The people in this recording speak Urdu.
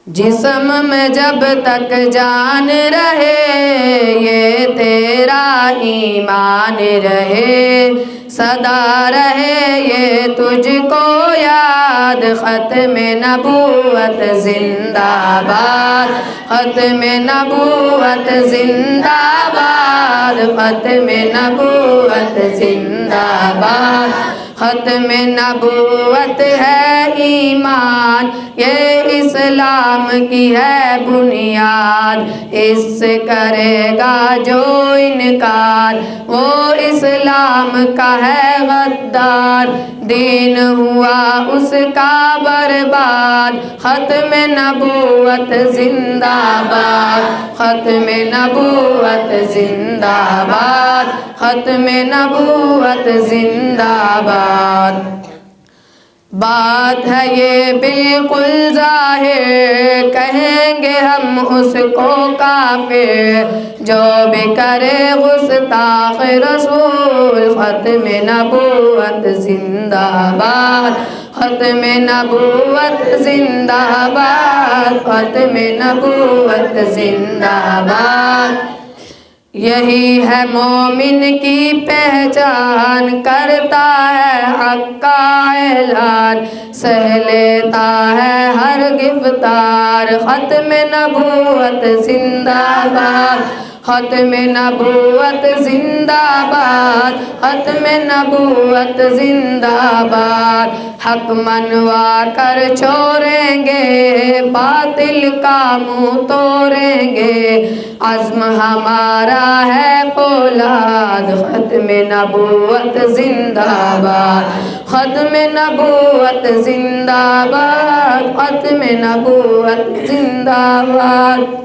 جسم میں جب تک جان رہے یہ تیرا ایمان رہے، سدا رہے یہ تجھ کو یاد، ختم نبوت زندہ باد، ختم نبوت زندہ باد، ختم نبوت زندہ باد۔ ختم نبوت ہے ایمان، یہ اسلام کی ہے بنیاد، اس سے کرے گا جو انکار وہ اسلام کا ہے غدار، دین ہوا اس کا برباد۔ ختم نبوت زندہ باد، ختم نبوت زندہ باد، ختم نبوت زندہ باد۔ بات ہے یہ بالکل ظاہر، کہیں گے ہم اس کو کافر جو بھی کرے گستاخ رسول۔ ختم نبوت زندہ باد، ختم نبوت زندہ باد، ختم نبوت زندہ باد۔ یہی ہے مومن کی پہچان، کرتا ہے حق کا اعلان، سہ لیتا ہے ہر گفتار۔ ختم نبوت زندہ باد، ختم نبوت زندہ باد، ختم نبوت زندہ باد۔ حق منوا کر چھوڑیں گے، باطل کا منہ توڑیں گے، عزم ہمارا ہے فولاد۔ ختم نبوت زندہ باد، ختم نبوت زندہ باد، ختم نبوت زندہ باد۔